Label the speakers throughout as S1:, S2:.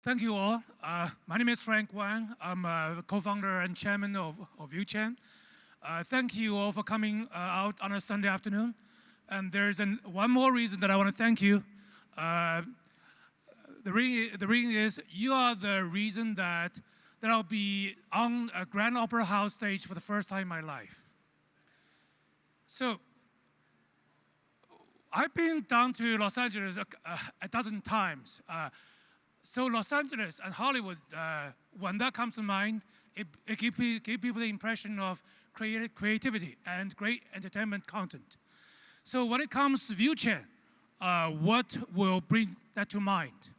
S1: Thank you all. My name is Frank Wang. I'm a co-founder and chairman of ViewChain. Thank you all for coming out on a Sunday afternoon. And there's one more reason that I want to thank you. The reason is you are the reason that I'll be on a Grand Opera House stage for the first time in my life. So I've been down to Los Angeles a dozen times. So Los Angeles and Hollywood, when that comes to mind, it gives people the impression of creativity and great entertainment content. So when it comes to ViewChain, what will bring that to mind?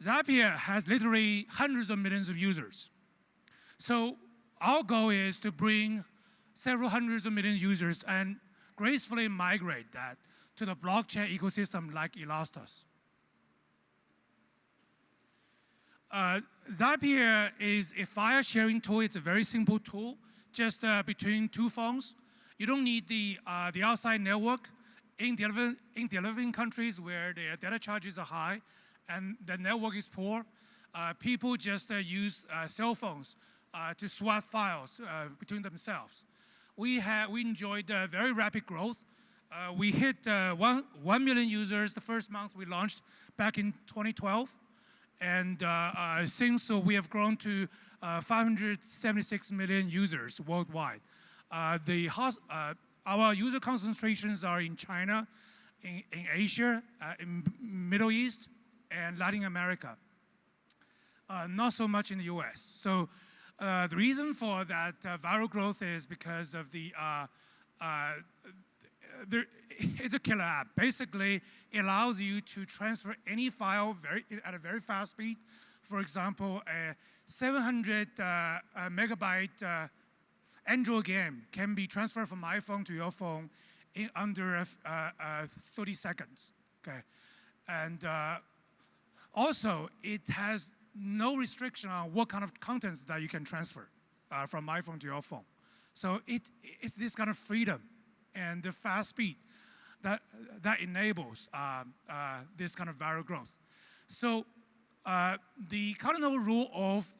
S1: Zapier has literally hundreds of millions of users. So our goal is to bring several hundreds of million users and gracefully migrate that to the blockchain ecosystem like Elastos. Zapier is a file sharing tool. It's a very simple tool, just between two phones. You don't need the outside network. In developing countries where the data charges are high and the network is poor, people just use cell phones to swap files between themselves. We enjoyed very rapid growth. We hit 1 million users the first month we launched back in 2012. And since we have grown to 576 million users worldwide. Our user concentrations are in China, in Asia, in Middle East, and Latin America. Not so much in the US. So the reason for that viral growth is because of it's a killer app. Basically, it allows you to transfer any file at a very fast speed. For example, a 700 megabyte Android game can be transferred from my phone to your phone in under 30 seconds. Okay, and also it has no restriction on what kind of contents that you can transfer from my phone to your phone. So it's this kind of freedom and the fast speed that enables this kind of viral growth. So the cardinal rule of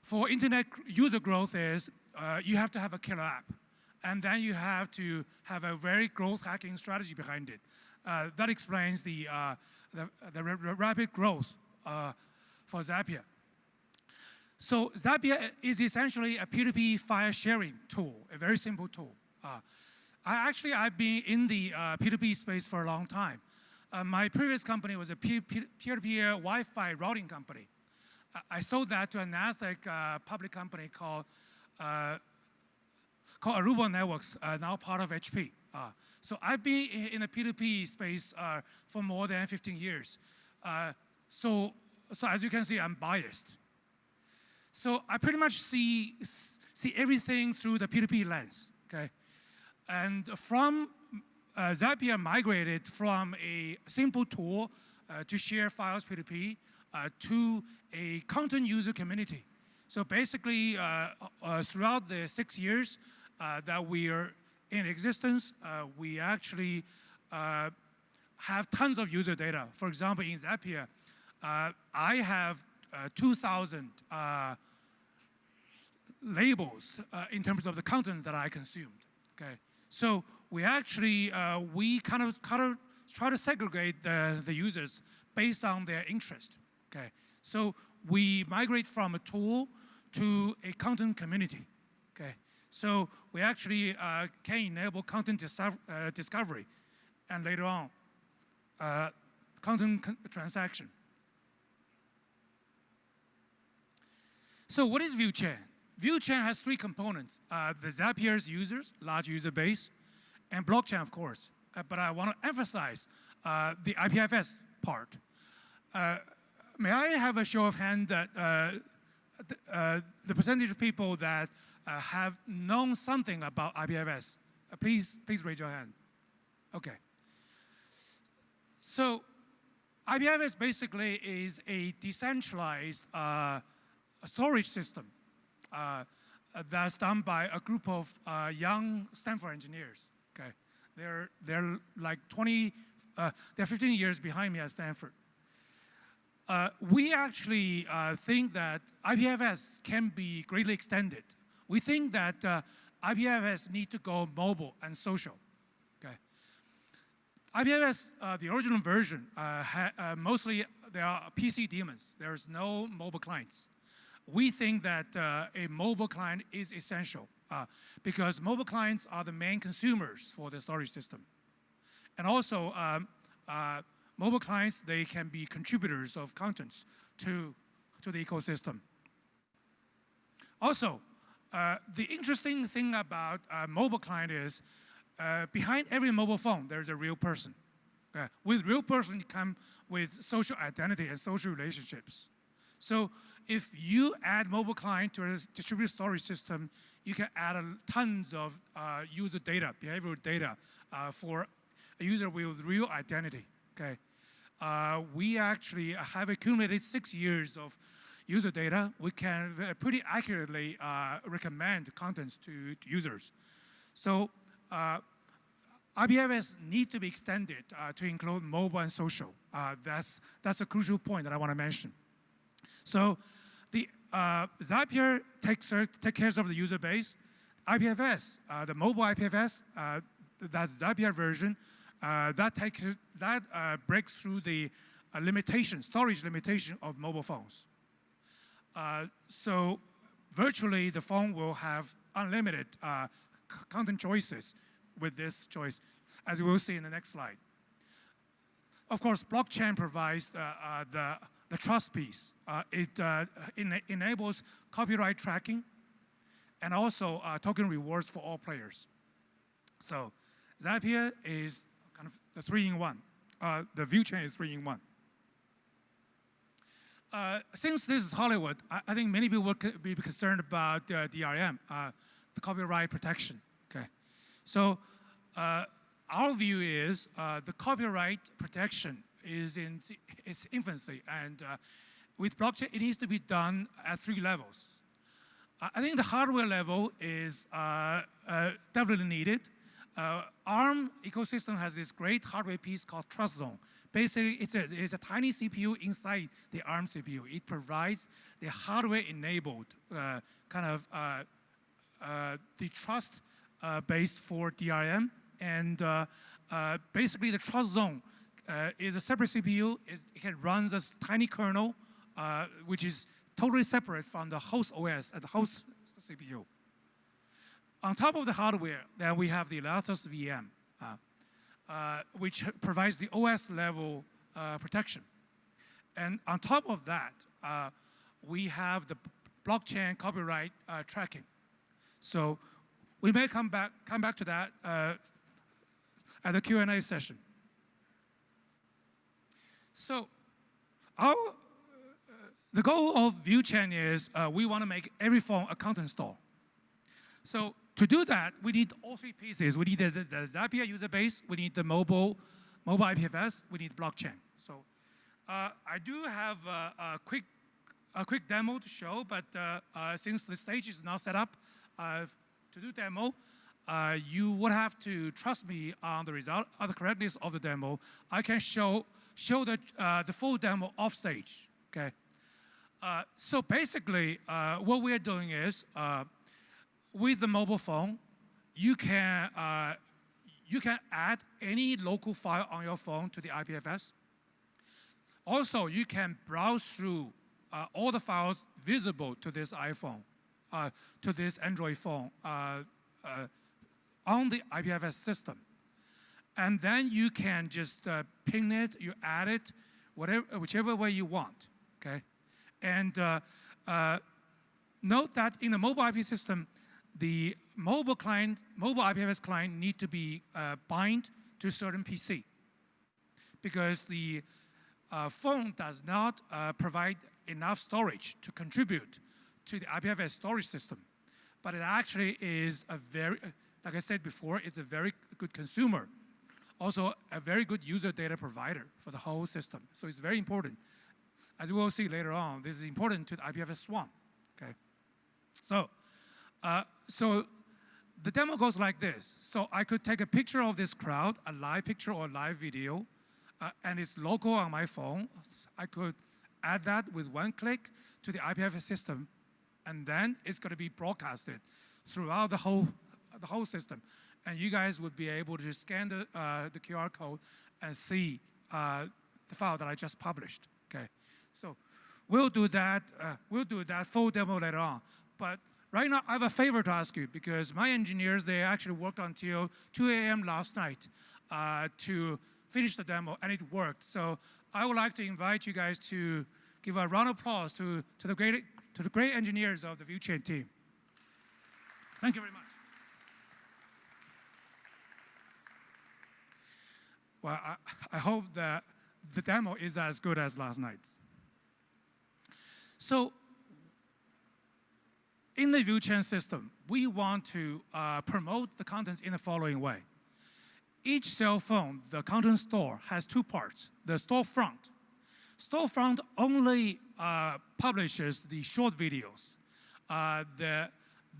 S1: for internet user growth is you have to have a killer app, and then you have to have a very growth hacking strategy behind it. That explains the rapid growth for Zapier. So Zapier is essentially a peer-to-peer file sharing tool, a very simple tool. I've been in the P2P space for a long time. My previous company was a peer-to-peer Wi-Fi routing company. I sold that to a NASDAQ public company called Aruba Networks, now part of HP. So I've been in the P2P space for more than 15 years. So as you can see, I'm biased. So I pretty much see everything through the P2P lens, okay? And from Zapier migrated from a simple tool to share files P2P to a content user community. So basically, throughout the 6 years that we are in existence, we actually have tons of user data. For example, in Zapier, I have 2,000 labels in terms of the content that I consumed. Okay. So we actually, we kind of try to segregate the users based on their interest, okay? So we migrate from a tool to a content community, okay? So we actually can enable content discovery and later on, content transaction. So what is ViewChain? ViewChain has 3 components, the Zapier's users, large user base, and blockchain, of course. But I want to emphasize the IPFS part. May I have a show of hands that the percentage of people that have known something about IPFS? Please raise your hand. Okay. So IPFS basically is a decentralized storage system that's done by a group of young Stanford engineers. Okay, they're like they're 15 years behind me at Stanford. We actually think that IPFS can be greatly extended. We think that IPFS need to go mobile and social. Okay. IPFS, the original version, mostly there are PC daemons. There's no mobile clients. We think that a mobile client is essential because mobile clients are the main consumers for the storage system. And also, mobile clients, they can be contributors of contents to the ecosystem. Also, the interesting thing about mobile client is behind every mobile phone, there's a real person. With real person, you come with social identity and social relationships. So if you add mobile client to a distributed storage system, you can add tons of user data, behavioral data for a user with real identity. Okay. We actually have accumulated 6 years of user data. We can pretty accurately recommend contents to users. So IPFS need to be extended to include mobile and social. That's a crucial point that I want to mention. So the Zapier takes care of the user base. IPFS, the mobile IPFS, that's Zapier version, that breaks through the storage limitation of mobile phones. So virtually the phone will have unlimited content choices with this choice, as we will see in the next slide. Of course, blockchain provides the trust piece. It enables copyright tracking and also token rewards for all players. So Zapier is kind of the 3-in-1. The ViewChain is 3-in-1. Since this is Hollywood, I think many people will be concerned about DRM, the copyright protection. Okay, so our view is the copyright protection is in its infancy, and with blockchain, it needs to be done at 3 levels. I think the hardware level is definitely needed. ARM ecosystem has this great hardware piece called Trust Zone. Basically, it's a tiny CPU inside the ARM CPU. It provides the hardware-enabled kind of the trust based for DRM. And basically, the Trust Zone is a separate CPU. It can run this tiny kernel, which is totally separate from the host OS and the host CPU. On top of the hardware, then we have the Lattice VM, which provides the OS level protection. And on top of that, we have the blockchain copyright tracking. So we may come back to that at the Q&A session. So the goal of ViewChain is we want to make every phone a content store. So to do that, we need all 3 pieces. We need the Zapier user base, we need the mobile IPFS, we need blockchain. So I do have a quick demo to show, but since the stage is now set up to do demo, you would have to trust me on the result, on the correctness of the demo. I can show the full demo off stage. Okay. So basically, what we are doing is with the mobile phone, you can add any local file on your phone to the IPFS. Also, you can browse through all the files visible to this iPhone, to this Android phone on the IPFS system. And then you can just ping it, you add it, whichever way you want, okay? And note that in the mobile IP system, the mobile IPFS client need to be bind to a certain PC because the phone does not provide enough storage to contribute to the IPFS storage system. But it actually is a very, like I said before, it's a very good consumer. Also, a very good user data provider for the whole system. So it's very important. As we will see later on, this is important to the IPFS swarm, okay? So the demo goes like this. So I could take a picture of this crowd, a live picture or a live video, and it's local on my phone. I could add that with one click to the IPFS system, and then it's going to be broadcasted throughout the whole system. And you guys would be able to scan the QR code and see the file that I just published. Okay, so we'll do that. We'll do that full demo later on. But right now, I have a favor to ask you, because my engineers, they actually worked until 2 a.m. last night to finish the demo, and it worked. So I would like to invite you guys to give a round of applause to the great engineers of the ViewChain team. Thank you very much. Well, I hope that the demo is as good as last night's. So in the ViewChain system, we want to promote the contents in the following way. Each cell phone, the content store, has two parts. The storefront. Storefront only publishes the short videos.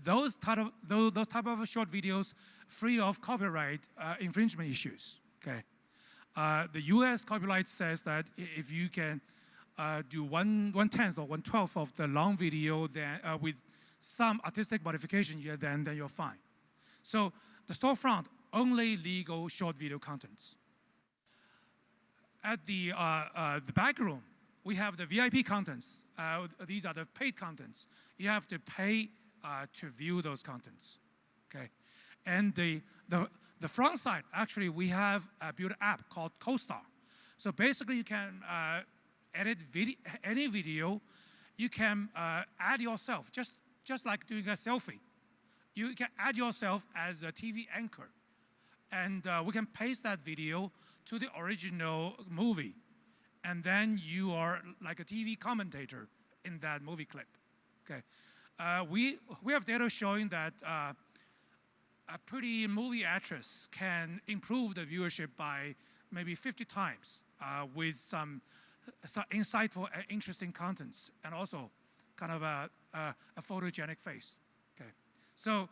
S1: Those type of short videos free of copyright infringement issues. Okay. The US copyright says that if you can do 1/10 or 1/12 of the long video then, with some artistic modification, then you're fine. So the storefront, only legal short video contents. At the back room, we have the VIP contents. These are the paid contents. You have to pay to view those contents. Okay, and the front side, actually, we have built an app called CoStar. So basically, you can edit any video. You can add yourself, just like doing a selfie. You can add yourself as a TV anchor. And we can paste that video to the original movie. And then you are like a TV commentator in that movie clip. Okay. We have data showing that a pretty movie actress can improve the viewership by maybe 50 times with some insightful and interesting contents, and also kind of a photogenic face. Okay. So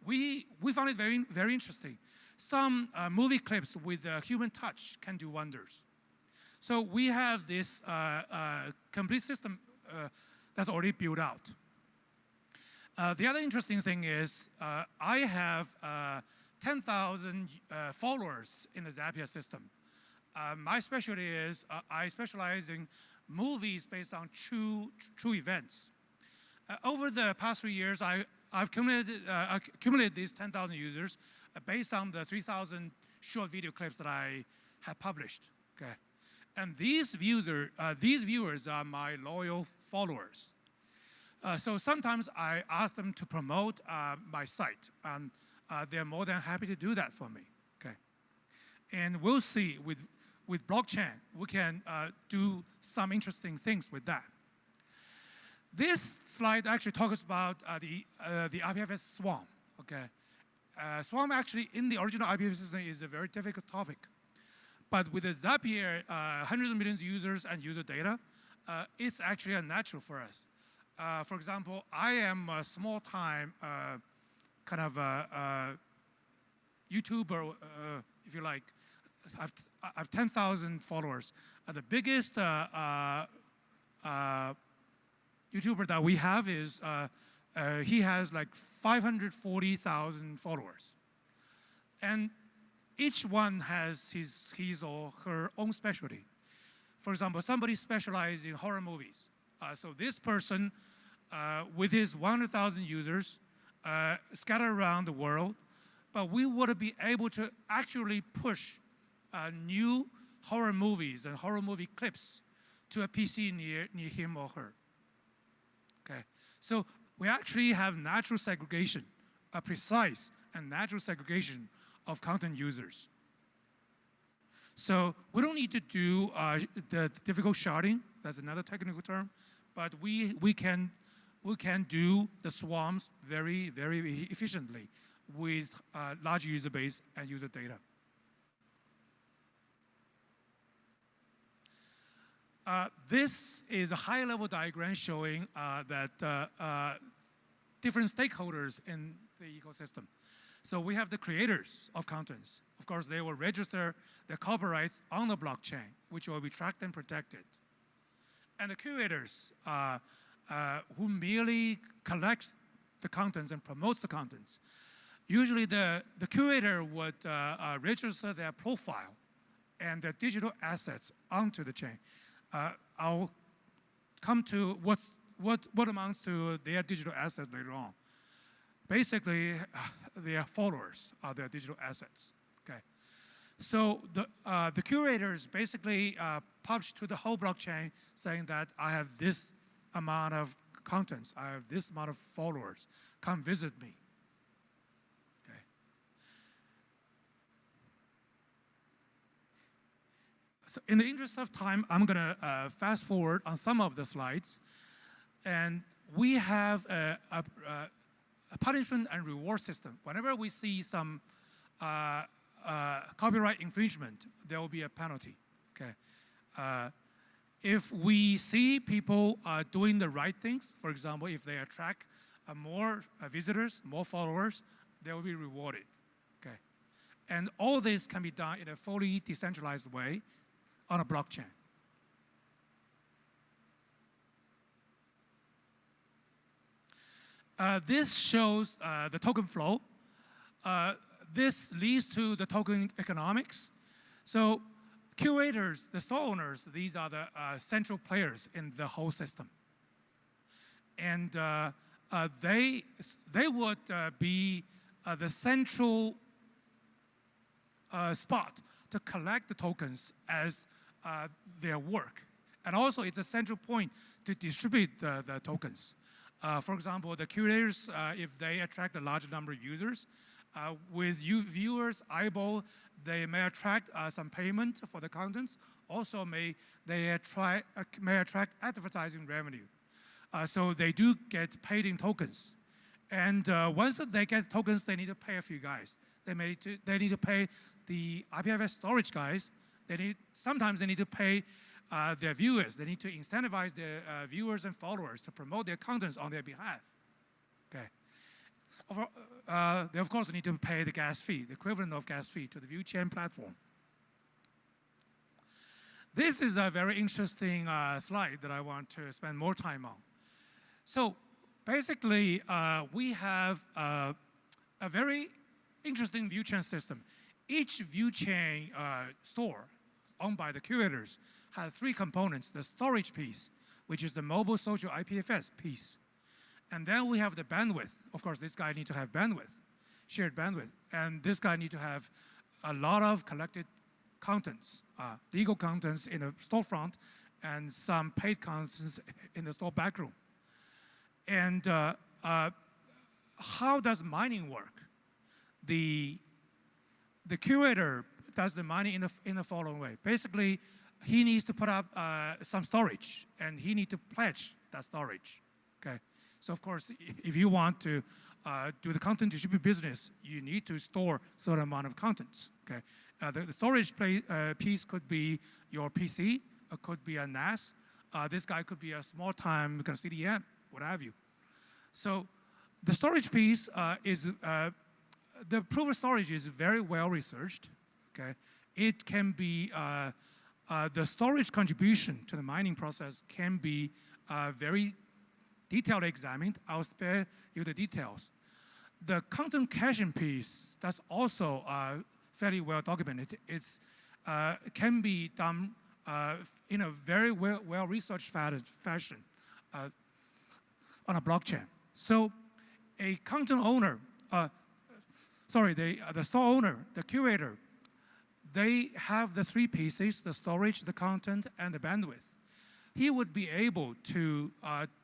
S1: we found it very, very interesting. Some movie clips with human touch can do wonders. So we have this complete system that's already built out. The other interesting thing is I have 10,000 followers in the Zapier system. My specialty is I specialize in movies based on true events. Over the past 3 years, I've accumulated these 10,000 users based on the 3,000 short video clips that I have published. Okay, and these viewers are my loyal followers. So sometimes I ask them to promote my site, and they're more than happy to do that for me. Okay, and we'll see with blockchain we can do some interesting things with that. This slide actually talks about the IPFS swarm. Okay, swarm actually in the original IPFS system is a very difficult topic, but with the Zapier hundreds of millions of users and user data, it's actually a natural for us. For example, I am a small-time kind of YouTuber, if you like. I have 10,000 followers. The biggest YouTuber that we have is, he has like 540,000 followers. And each one has his or her own specialty. For example, somebody specializes in horror movies. So this person, with his 100,000 users, scattered around the world, but we would be able to actually push new horror movies and horror movie clips to a PC near him or her. Okay, so we actually have natural segregation, a precise and natural segregation of content users. So we don't need to do the difficult sharding. That's another technical term, but we can do the swarms very, very efficiently with large user base and user data. This is a high-level diagram showing that different stakeholders in the ecosystem. So we have the creators of contents. Of course, they will register their copyrights on the blockchain, which will be tracked and protected. and the curators who merely collects the contents and promotes the contents. Usually the curator would register their profile and their digital assets onto the chain. I'll come to what amounts to their digital assets later on. Basically, their followers are their digital assets. Okay, so the curators basically publish to the whole blockchain saying that I have this amount of contents, I have this amount of followers. Come visit me. Okay. So in the interest of time, I'm going to fast forward on some of the slides. And we have a punishment and reward system. Whenever we see some copyright infringement, there will be a penalty. Okay. If we see people doing the right things, for example, if they attract more visitors, more followers, they will be rewarded. Okay. And all this can be done in a fully decentralized way on a blockchain. This shows the token flow. This leads to the token economics. So curators, the store owners, these are the central players in the whole system. And they would be the central spot to collect the tokens as their work. And also it's a central point to distribute the tokens. For example, the curators, if they attract a large number of users, with viewers' eyeball, they may attract some payment for the contents. Also, they may attract advertising revenue. So they do get paid in tokens. And once they get tokens, they need to pay a few guys. They need to pay the IPFS storage guys. Sometimes they need to pay their viewers. They need to incentivize their viewers and followers to promote their contents on their behalf. Okay. They of course need to pay the gas fee, the equivalent of gas fee to the ViewChain platform. This is a very interesting slide that I want to spend more time on. So basically, we have a very interesting ViewChain system. Each ViewChain store owned by the curators has three components: the storage piece, which is the mobile social IPFS piece. And then we have the bandwidth. Of course, this guy needs to have bandwidth, shared bandwidth. And this guy needs to have a lot of collected contents, legal contents in a storefront, and some paid contents in the store backroom. And how does mining work? The curator does the mining in the following way. Basically, he needs to put up some storage, and he needs to pledge that storage. Okay. So of course, if you want to do the content distribution business, you need to store a certain amount of contents. Okay. The storage piece could be your PC, it could be a NAS. This guy could be a small-time kind of CDN, what have you. So the storage piece the proof of storage is very well researched. Okay. It can be the storage contribution to the mining process can be very detailed examined. I'll spare you the details. The content caching piece, that's also fairly well documented. It can be done in a very well-researched fashion on a blockchain. So a content owner, the store owner, the curator, they have the three pieces: the storage, the content, and the bandwidth. He would be able to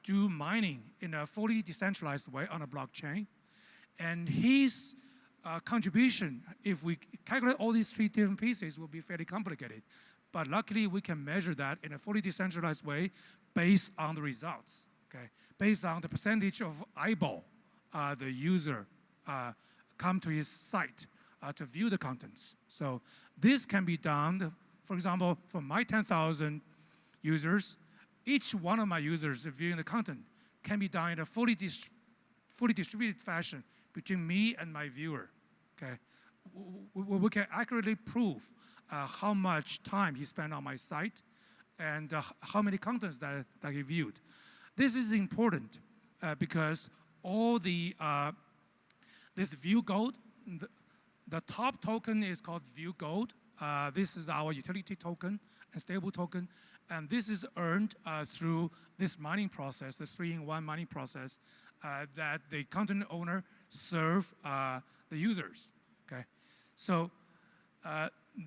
S1: do mining in a fully decentralized way on a blockchain. And his contribution, if we calculate all these three different pieces, will be fairly complicated. But luckily, we can measure that in a fully decentralized way based on the results, okay? Based on the percentage of eyeball the user come to his site to view the contents. So this can be done, for example, for my 10,000 users, each one of my users viewing the content can be done in a fully distributed fashion between me and my viewer. Okay, we can accurately prove how much time he spent on my site and how many contents that he viewed. This is important because all the this view gold, the top token is called view gold. This is our utility token and stable token, and this is earned through this mining process, the 3-in-1 mining process that the content owner serve the users. Okay, so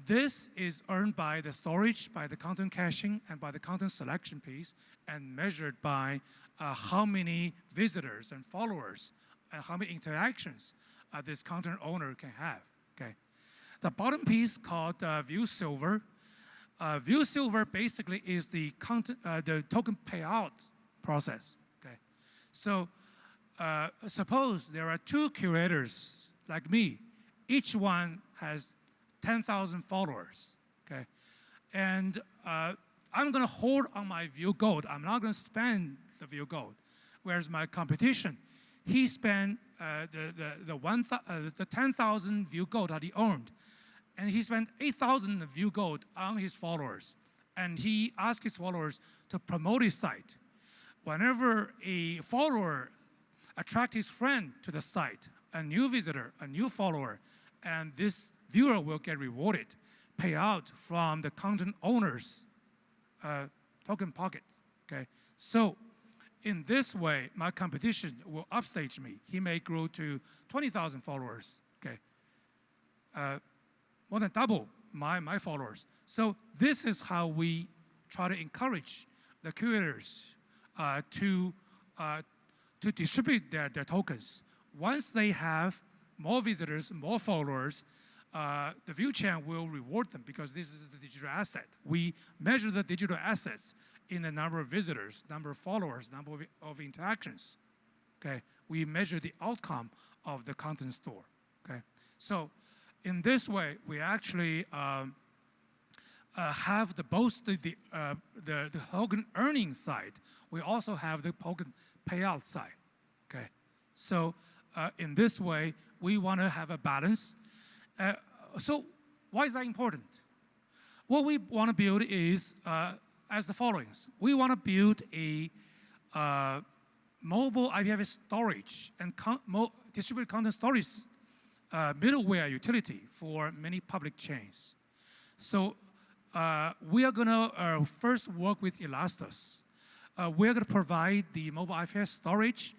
S1: this is earned by the storage, by the content caching, and by the content selection piece, and measured by how many visitors and followers and how many interactions this content owner can have. Okay, the bottom piece called View Silver. View Silver basically is the token payout process. Okay, so suppose there are 2 curators like me. Each one has 10,000 followers. Okay, and I'm going to hold on my View Gold. I'm not going to spend the View Gold. Whereas my competition, he spent the 10,000 View Gold that he owned, and he spent 8,000 View Gold on his followers, and he asked his followers to promote his site. Whenever a follower attracts his friend to the site, a new visitor, a new follower, and this viewer will get rewarded, payout from the content owner's token pocket. Okay, so in this way, my competition will upstage me. He may grow to 20,000 followers. Okay, more than double my followers. So this is how we try to encourage the curators to distribute their tokens. Once they have more visitors, more followers, the ViewChain will reward them because this is the digital asset. We measure the digital assets in the number of visitors, number of followers, number of interactions. Okay, we measure the outcome of the content store. Okay, so in this way, we actually have both the token earning side. We also have the token payout side. Okay, so in this way, we want to have a balance. So why is that important? What we want to build is as the following. We want to build a mobile IPFS storage and distributed content storage middleware utility for many public chains. So we are going to first work with Elastos. We're going to provide the mobile IPFS storage.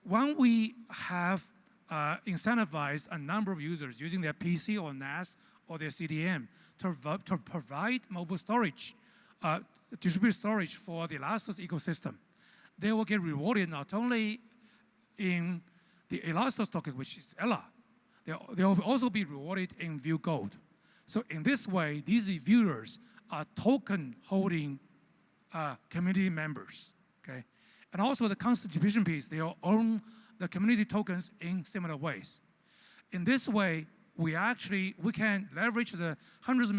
S1: When we have incentivized a number of users using their PC or NAS or their CDM to provide mobile storage, distributed storage for the Elastos ecosystem, they will get rewarded not only in the Elastos token, which is ELA, they will also be rewarded in View Gold. So in this way, these viewers are token holding community members. Okay, and also the content distribution piece, they will own the community tokens in similar ways. In this way, we can leverage the hundreds of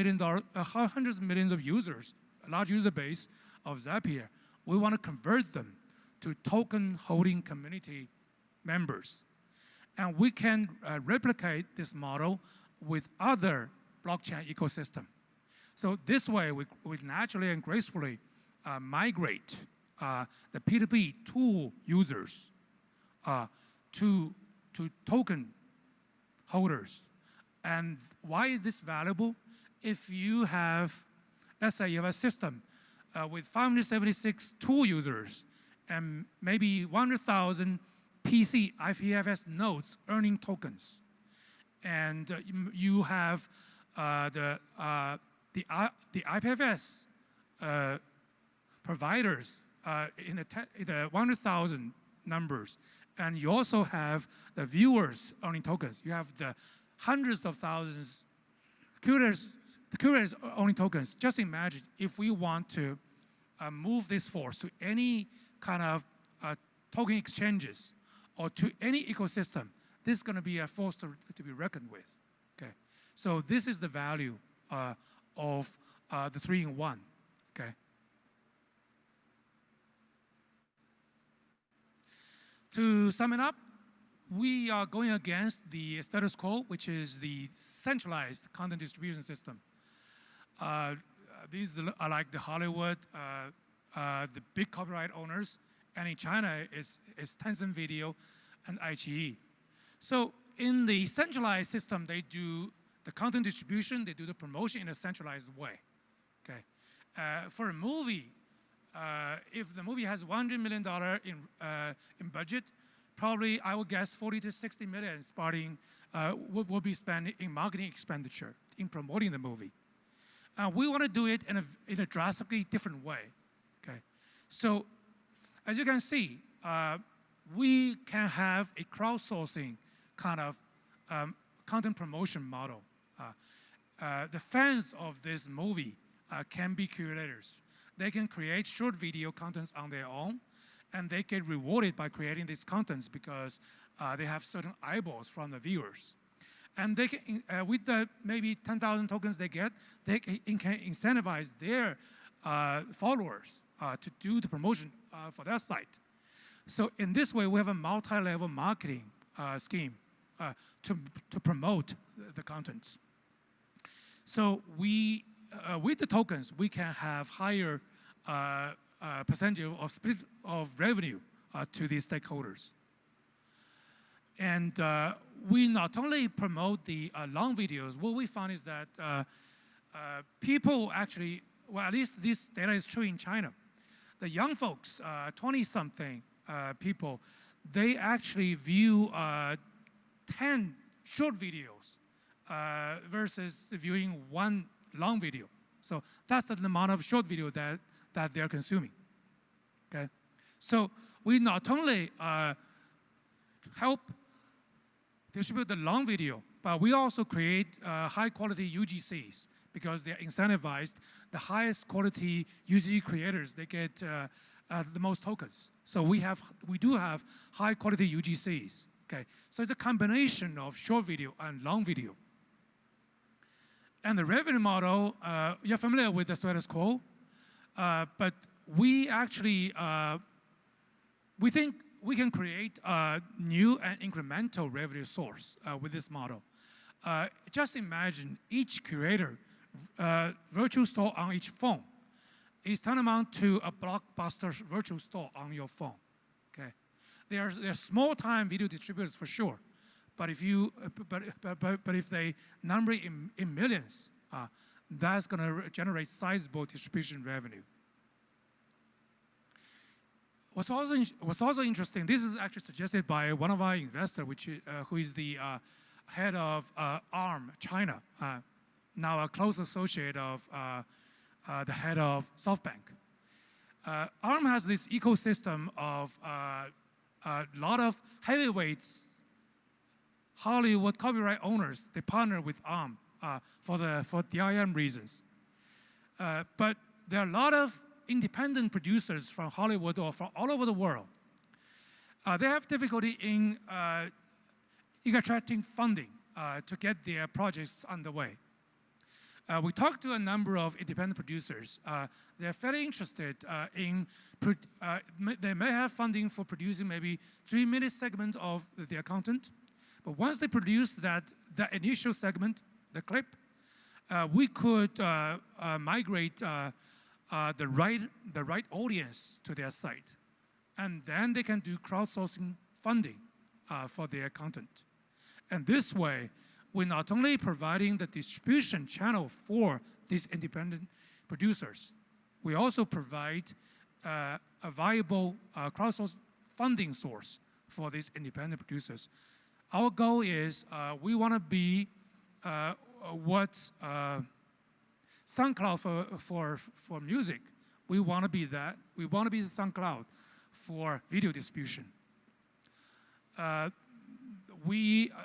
S1: millions of users, a large user base of Zapier. We want to convert them to token holding community members. And we can replicate this model with other blockchain ecosystem. So this way, we naturally and gracefully migrate the P2P tool users to token holders. And why is this valuable? If you have, let's say you have a system with 576 tool users and maybe 100,000 PC IPFS nodes earning tokens, and you have the IPFS providers in the 100,000 numbers, and you also have the viewers owning tokens. You have the hundreds of thousands the curators owning tokens. Just imagine if we want to move this force to any kind of token exchanges or to any ecosystem. This is going to be a force to be reckoned with. Okay, so this is the value of the 3-in-1. Okay. To sum it up, we are going against the status quo, which is the centralized content distribution system. these are like the Hollywood, the big copyright owners, and in China it's Tencent Video and iQIYI. So in the centralized system, they do the content distribution, they do the promotion in a centralized way. Okay, for a movie, if the movie has $100 million in budget, probably I would guess 40 to 60 million starting will be spent in marketing expenditure in promoting the movie. We want to do it in a drastically different way. Okay, so as you can see, we can have a crowdsourcing kind of content promotion model. The fans of this movie can be curators. They can create short video contents on their own, and they get rewarded by creating these contents because they have certain eyeballs from the viewers. And they can, with the maybe 10,000 tokens they get, they can incentivize their followers to do the promotion for their site. So in this way, we have a multi-level marketing scheme to promote the contents. So we, with the tokens, we can have higher percentage of split of revenue to these stakeholders. And we not only promote the long videos, what we found is that people actually, well, at least this data is true in China. The young folks, 20-something people, they actually view 10 short videos versus viewing one long video. So that's the amount of short video that they're consuming. Okay, so we not only help distribute the long video, but we also create high quality UGCs because they're incentivized. The highest quality UGC creators, they get the most tokens. So we do have high quality UGCs. Okay, so it's a combination of short video and long video. And the revenue model, you're familiar with the status quo, but we actually, we think we can create a new and incremental revenue source with this model. Just imagine each curator, virtual store on each phone is tantamount to a blockbuster virtual store on your phone. Okay, there are small-time video distributors for sure, but if you, but if they number in millions, that's going to generate sizable distribution revenue. What's also interesting, this is actually suggested by one of our investors, who is the head of ARM China, now a close associate of the head of SoftBank. ARM has this ecosystem of a lot of heavyweights, Hollywood copyright owners. They partner with ARM for DRM reasons. But there are a lot of independent producers from Hollywood or from all over the world. They have difficulty in attracting funding to get their projects underway. We talked to a number of independent producers. They're fairly interested they may have funding for producing maybe 3-minute segment of their content, but once they produce that initial segment, the clip, we could migrate the right audience to their site, and then they can do crowdsourcing funding for their content. And this way, we're not only providing the distribution channel for these independent producers, we also provide a viable crowdsourcing funding source for these independent producers. Our goal is we want to be what's SoundCloud for music. We want to be that. We want to be the SoundCloud for video distribution.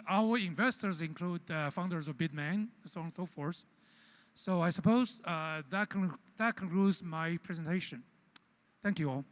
S1: Our investors include the founders of Bitmain, so on and so forth. So I suppose that concludes my presentation. Thank you all.